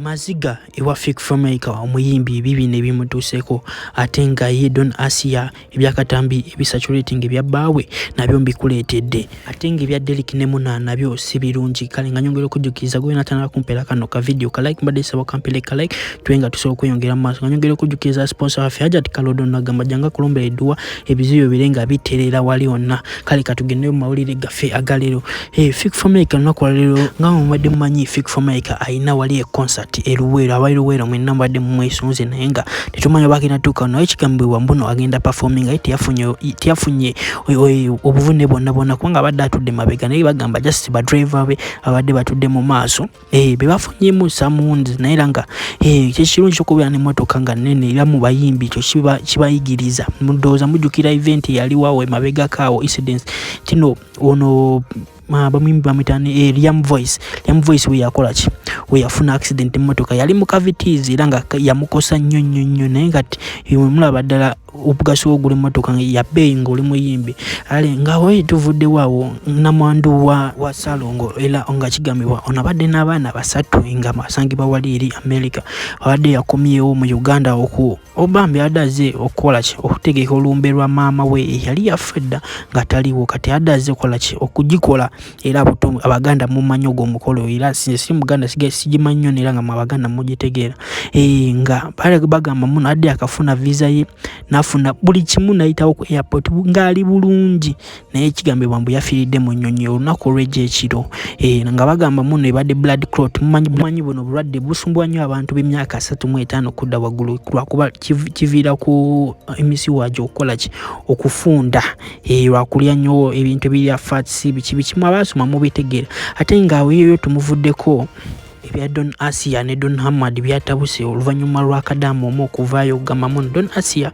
Maziga ewa fake filmmaker omuyimbi bibino ebimutuuseko ate nga ye Don Asia ebyakatambi ebisaturating ebyabaawe nabyo mbikuleetedde ate nga ebya Derek ne Muna nabyo si birungi. Kale nga nyongera okujjukiza gwe natandika kumpera kano ka video ka like mbadde sabo kampele ka like twenga tusobola okweyongera mu maaso. Nga nyongera okujjukiza sponsor waffe Hajat Kalodo nagamba janga kulombera edduwa ebizibu birenga biterera wali onna. Kale katugendeyo mu mawulire gaffe agalero. Fake filmmaker nakola lero nga mumadde mumanyi fake filmmaker ayina wali e concert eruwero abayiruwero mwenna mbadde mu mwesunze naye nga tetumanyi bagenda tuuka naye ekigambibwa mbuno agenda performing aye teyafunye obuvune bonna kubanga abadde atudde mabega naye bagamba just ba driver be abadde batudde mu maaso be bafunyemu samunzi naye era nga kyekirungi okubeera n'emmotoka nga nnene era mu bayimbi kyo kibayigiriza mudooza mujjukira event yaliwawo emabega kaawo incidents kino ono bamwimbi bamitani Liam Voice we yakola ki we yafuna accident emotoka yali mu cavities era nga yamukosa nnyo naye ngati mulaba ddala obugaso oguli emotoka yabeyinga oli muyimbi ale nga we tuvudde waawo namwandu wa Salongo era nga kigambibwa ono abadde n'abaana basatu nga basangibwa wali eri America abadde yakomyewo mu Uganda obambi adaze okola ki okutegeka olumbe lwa maama we yali yafedda nga taliwo kati adaze okola ki okugikola era abaganda mumanyi ogwo omukolo era si muganda sigimanyi nnyo era nga abaganda mugitegeera nga bagamba muno adde akafuna visa ye nafuna buli kimu nayitawo ku airport ngali bulungi naye ekigambibwa mbu yafiiridde mu nnyonyi olunaku olw'egyekiro nga bagamba muno ebadde blood clot mumanyi buno bulwadde busumbwa nnyo abantu b'emyaka 35 kudda waggulu lwakuba kiviira ku emisiwajo okukola ki okufunda lwakulya nnyo ebintu ebirya fats bikimu abasoma mubitegeera ate nga aweeyo tumuvuddeko ebya Don Asia ne Don Hamad byatabuse oluvannyuma lw'akadamu omu okuvaayo okugamba muno Don Asia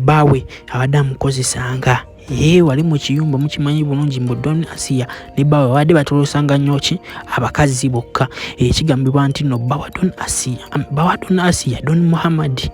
baawe abadde amukozesanga wali mu kiyumba mukimanyi bulungi mbu Don Asia ne baawe badde batolosanga nnyo ki abakazi bokka ekigambibwa nti no bawa Don Asia Don Muhammad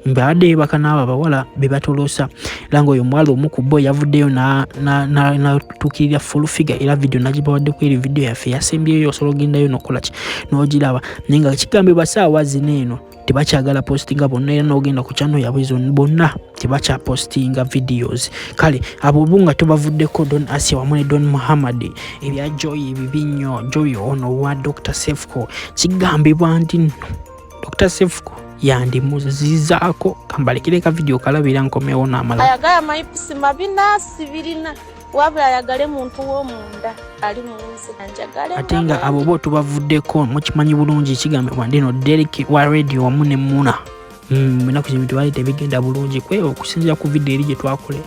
mbadde bakana abawala bebatolosa lango oyo mwalo omukubo yavuddeyo na tukirira full figure era video nagibawadde ku eri video yaffe yasembyeyo osolo gendayo nokola ki nogiraba nenga kigambibwa saawa zineeno tebakyagala postinga bonna era n'ogenda ku channel yabwe zo bonna tebakya postinga videos. Kale abo bunga tubavuddeko Don Asia wamu ne Don Muhammad ebya Joy bibinyo Joy ono wa Dr. Sefco kigambibwa nti Dr. Sefco yandi muzizaako kambalekire ka video kalabira nkomewo n'amala ayagala mayipisi mabina sibirina wabula ayagale muntu w'omunda ali munsi anjagale ate nga abo bo tubavuddeko mukimanyi bulungi kigambibwa ndino Derek wa radio wamu ne Muna mwenaku kino twali tebigenda bulungi kwe okusinzira ku video eri gye twakole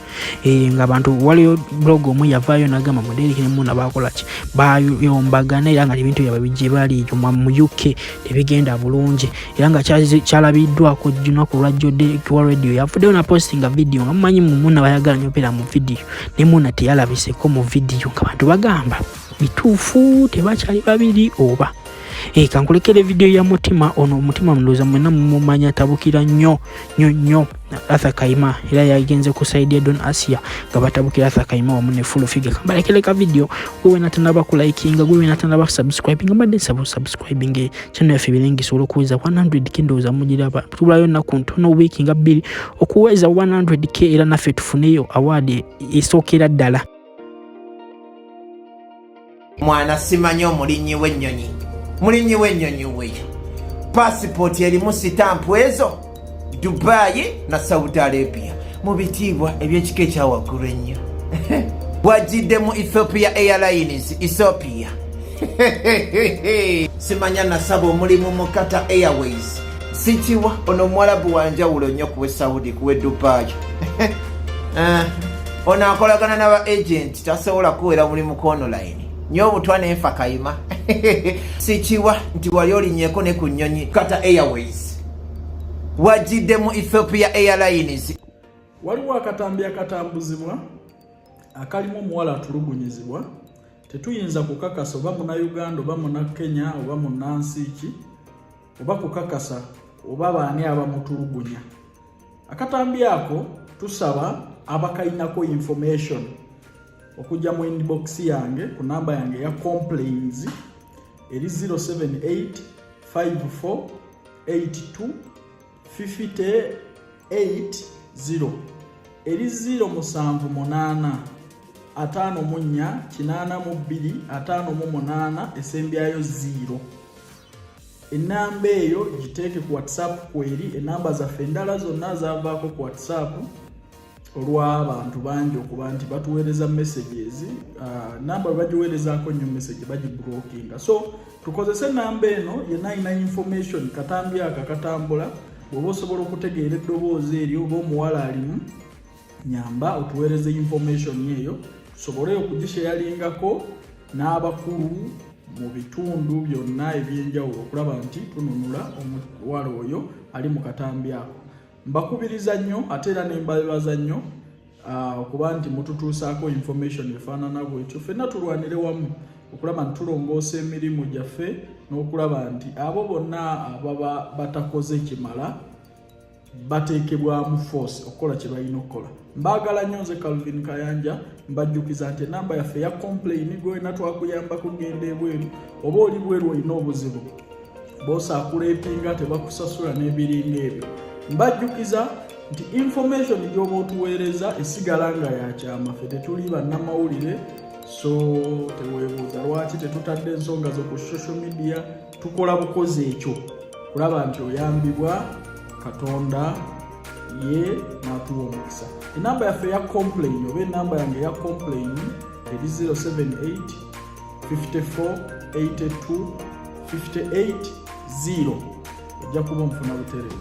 nga abantu waliyo blog omu yavaayo n'agamba mu Derek ne Muna bakola ki bayombagana era nga ebintu byabwe bijje bali mu UK tebigenda bulungi era nga kyalabiddwako lunaku lwajjo Derek wa radio yavuddeyo na postinga video nga mumanyi mu Muna bayagala nnyo pera mu video ne Muna teyalabiseko mu video nga bantu bagamba bituufu tebakyali babiri oba kankulekere video ya mutima ono mutima mloza mwena mumanya tabukira nnyo Arthur Kaima era yagenze kusaidia Don Asia gabatabukira Arthur Kaima wa mune full figure kambalekere ka video wewe natandaba ku likinga wewe natandaba subscribing mbadde subscribing channel yaffe birengi solo kuweza 100k ndoza mugiraba tubulayo na kuntono week nga 2 okuweza 100k era naffe tufuneyo award esokera ddala mwana simanyo mulinyi w'ennyonyi weyo passport erimu sitampu ezo Dubai na Saudi Arabia mu bitiibwa eby'ekika ekyawaggulu ennyo wajjidde mu Ethiopia Airlines Ethiopia simanya nasaba omulimu mu Qatar Airways sikiwa ono mwalabu wanjawulo nnyo kuwe Saudi kuwe Dubai ono akolagana n'aba agent tasobola kuwera mulimu ku online nyo butwane enfa Kayima sikiwa nti wali olinnyeko ne ku nnyonyi Qatar Airways wajjidde mu Ethiopia Airlines waliwo akatambi akatambuzibwa akalimu omuwala atulugunyizibwa tetuyinza kukakasa oba Munnayuganda oba Munnakenya oba Munnansiiki oba kukakasa oba baani abamutulugunya. Akatambi ako tusaba abakayinako information okujja mu inbox yange ku namba yange ya complaints eri 078 5482 580 eri 078 54 82 58 esembyayo 0. Enamba eyo giteeke ku WhatsApp kweri. Enamba zaffe endala zonna zavaako ku WhatsApp olw'abantu bangi okuba nti batuweereza messages. Namba bwe bagiweerezaako nnyo message bagiblokinga. So tukozese namba eno yenna alina information katambi aka katambula. Bw'oba osobola okutegeera eddoboozi eryo oba omuwala alimu, nyamba otuweereze information eyo tusobole okugisheyaringako n'abakulu mu bitundu byonna ebyenjawulo okulaba nti tununula omuwala oyo ali mu katambi ako. Mbakubiriza nnyo ate era ne mbabaza nnyo okuba nti mututuusaako information efaanana bwetyo. Ffenna tulwanire wamu okulaba nti tulongoosa emirimu gyaffe n'okulaba nti abo bonna ababa batakoze kimala bateekebwamu force okukola kye balina okukola. Mbaagala nnyo nze Calvin Kayanja, mbajjukiza nti enamba yaffe ya complain gwena twakuyamba kugenda ebweru oba oli bweru olina obuzibu bw'osaakuleepinga tebakusasula n'ebiringa ebyo. Mbajjukiza nti information gy'oba otuweereza esigala nga yakyama. Ffe tetuli bannamawulire, so teweebuuza lwaki tetutadde ensonga zo ku social media. Tukola bukozi ekyo kulaba nti oyambibwa, Katonda ye n'atuwa omukisa. Enamba yaffe ya complain oba enamba yange ya complain eri 078 54 82 58 0. Ojja kuba omufuna butereevu.